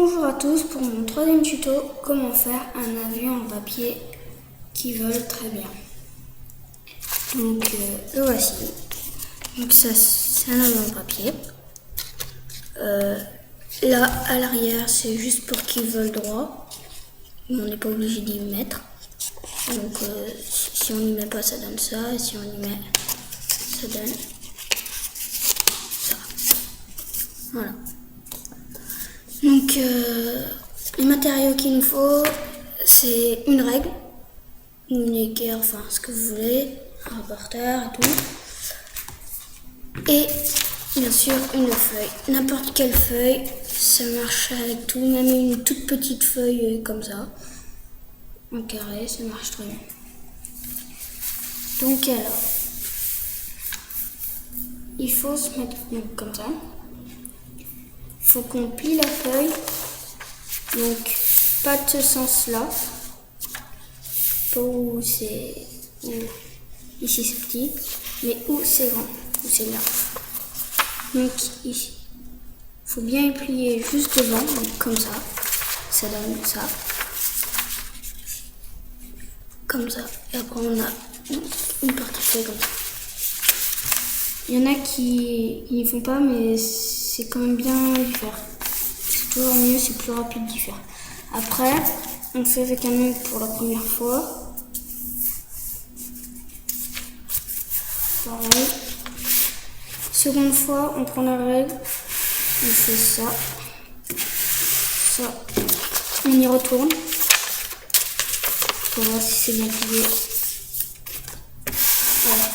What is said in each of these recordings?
Bonjour à tous pour mon troisième tuto, comment faire un avion en papier qui vole très bien. Donc le voici. Donc ça c'est un avion en papier. Là à l'arrière c'est juste pour qu'il vole droit. Mais on n'est pas obligé d'y mettre. Donc si on n'y met pas ça donne ça, et si on y met ça donne ça. Voilà. Donc les matériaux qu'il nous faut, c'est une règle, une équerre, enfin ce que vous voulez, un rapporteur et tout. Et bien sûr une feuille, n'importe quelle feuille, ça marche avec tout, même une toute petite feuille comme ça, en carré, ça marche très bien. Donc alors, il faut se mettre comme ça. Il faut qu'on plie la feuille, donc pas de ce sens-là, pas où c'est, ici c'est petit, mais où c'est grand, où c'est large. Donc ici, il faut bien y plier juste devant, donc comme ça donne ça, comme ça, et après on a une partie feuille comme ça. Il y en a qui n'y font pas, mais c'est quand même bien d'y faire. C'est toujours mieux, c'est plus rapide d'y faire. Après, on fait avec un ongle pour la première fois. Pareil. Seconde fois, on prend la règle, on fait ça. Ça. On y retourne. Pour voir si c'est bien plié. Voilà.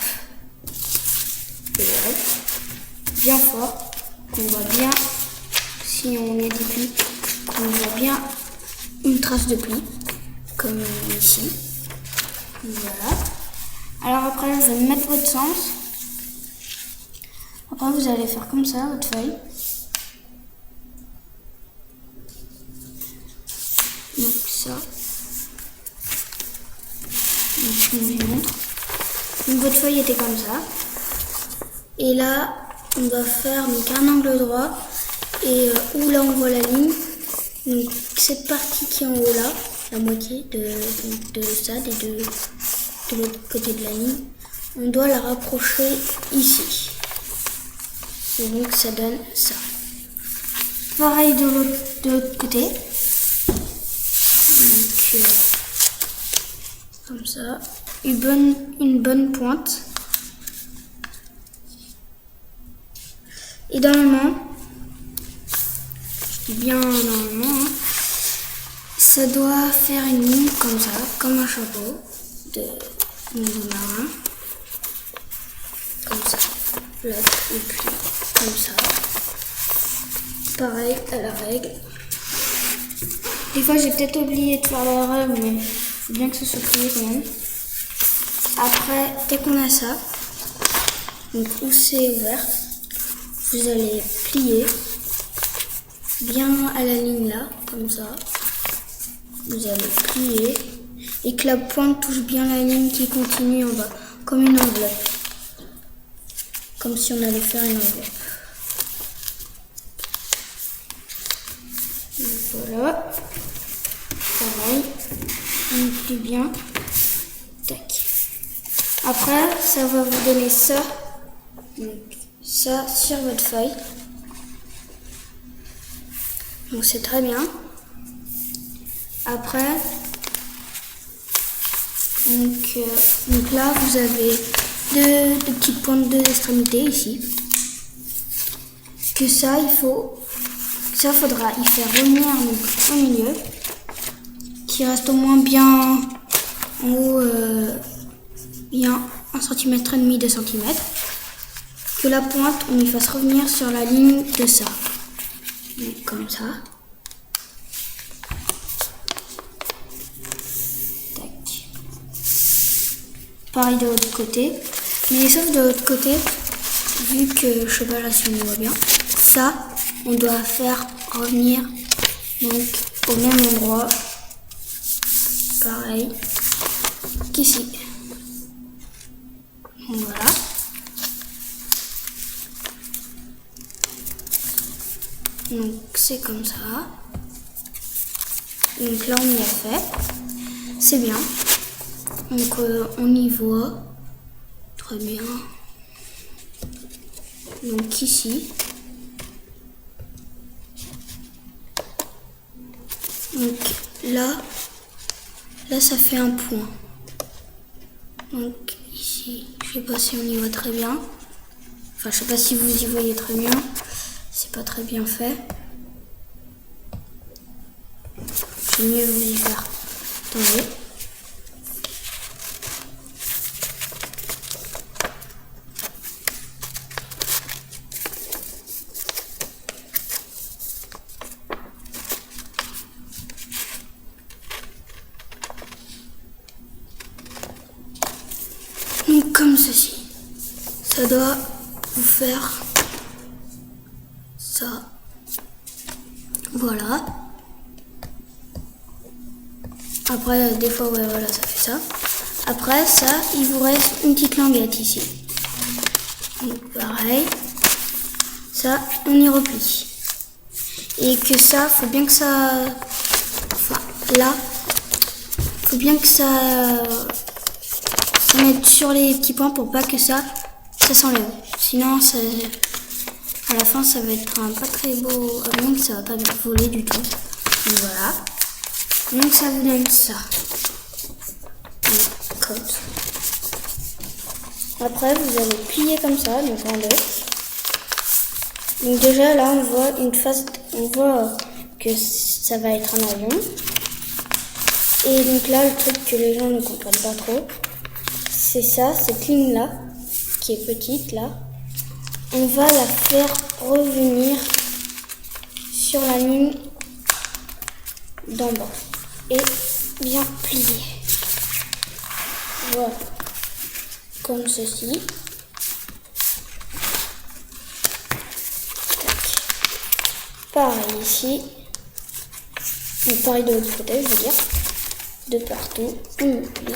Bien fort, qu'on voit bien, si on met des plis, qu'on voit bien une trace de pli, comme ici. Voilà. Alors après, vous allez mettre votre sens. Après, vous allez faire comme ça, votre feuille. Donc ça. Donc, je vous montre. Donc votre feuille était comme ça. Et là, on va faire donc un angle droit et où là on voit la ligne. Donc cette partie qui est en haut là, la moitié de ça, de l'autre côté de la ligne, on doit la rapprocher ici. Et donc ça donne ça. Pareil de l'autre côté. Donc comme ça, une bonne pointe. Et normalement, je dis bien normalement, hein, ça doit faire une ligne comme ça, comme un chapeau de marin. Comme ça. Là, et puis comme ça. Pareil à la règle. Des fois, j'ai peut-être oublié de faire la règle, mais il faut bien que ce soit plié quand même. Après, dès qu'on a ça, donc où c'est ouvert, vous allez plier bien à la ligne là, comme ça. Vous allez plier et que la pointe touche bien la ligne qui continue en bas, comme une enveloppe. Comme si on allait faire une enveloppe. Donc voilà. Pareil. On plie bien. Tac. Après, ça va vous donner ça. Donc, ça sur votre feuille. Donc c'est très bien. Après, donc là vous avez deux petites pointes de extrémité ici. Que ça faudra y faire revenir donc au milieu, qui reste au moins bien en haut, bien 1,5 cm, 2 cm. Que la pointe, on y fasse revenir sur la ligne de ça. Donc, comme ça. Tac. Pareil de l'autre côté. Mais sauf de l'autre côté, vu que je sais pas là si on voit bien, ça, on doit faire revenir donc au même endroit. Pareil qu'ici. Voilà. Donc c'est comme ça. Donc là on y a fait. C'est bien. Donc on y voit. Très bien. Donc ici. Donc là ça fait un point. Donc ici, je sais pas si on y voit très bien. Enfin, je sais pas si vous y voyez très bien. C'est pas très bien fait. Je vais mieux vous y faire. Attendez. Donc comme ceci. Ça doit vous faire ça. Voilà. Après, des fois, ouais, voilà, ça fait ça. Après, ça, il vous reste une petite languette ici. Donc, pareil. Ça, on y replie. Et que ça, faut bien que ça... Enfin, là, faut bien que ça mette sur les petits points pour pas que ça s'enlève. Sinon, ça, à la fin, ça va être un pas très beau avion, ça va pas voler du tout. Donc voilà. Donc ça vous donne ça. Donc, comme ça. Après vous allez plier comme ça, donc en deux. Donc déjà là on voit une face, on voit que ça va être un avion. Et donc là le truc que les gens ne comprennent pas trop, c'est ça, cette ligne là, qui est petite là. On va la faire revenir sur la ligne d'en bas. Et bien plié. Voilà. Comme ceci. Tac. Pareil ici. Donc pareil de l'autre côté, je veux dire. De partout. On plie.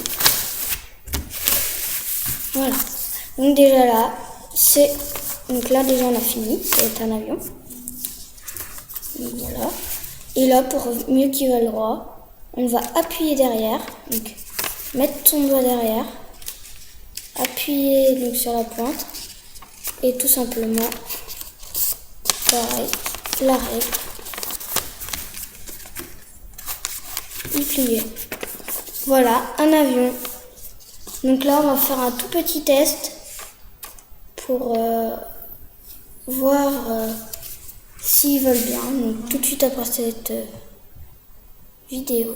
Voilà. Donc déjà là, c'est... Donc là déjà on a fini. C'est un avion. Donc voilà. Et là, pour mieux qu'il va droit, on va appuyer derrière, donc mettre son doigt derrière, appuyer donc sur la pointe, et tout simplement, pareil, l'arrêt, y plier. Voilà, un avion. Donc là, on va faire un tout petit test pour voir s'ils veulent bien. Donc tout de suite après cette vidéo.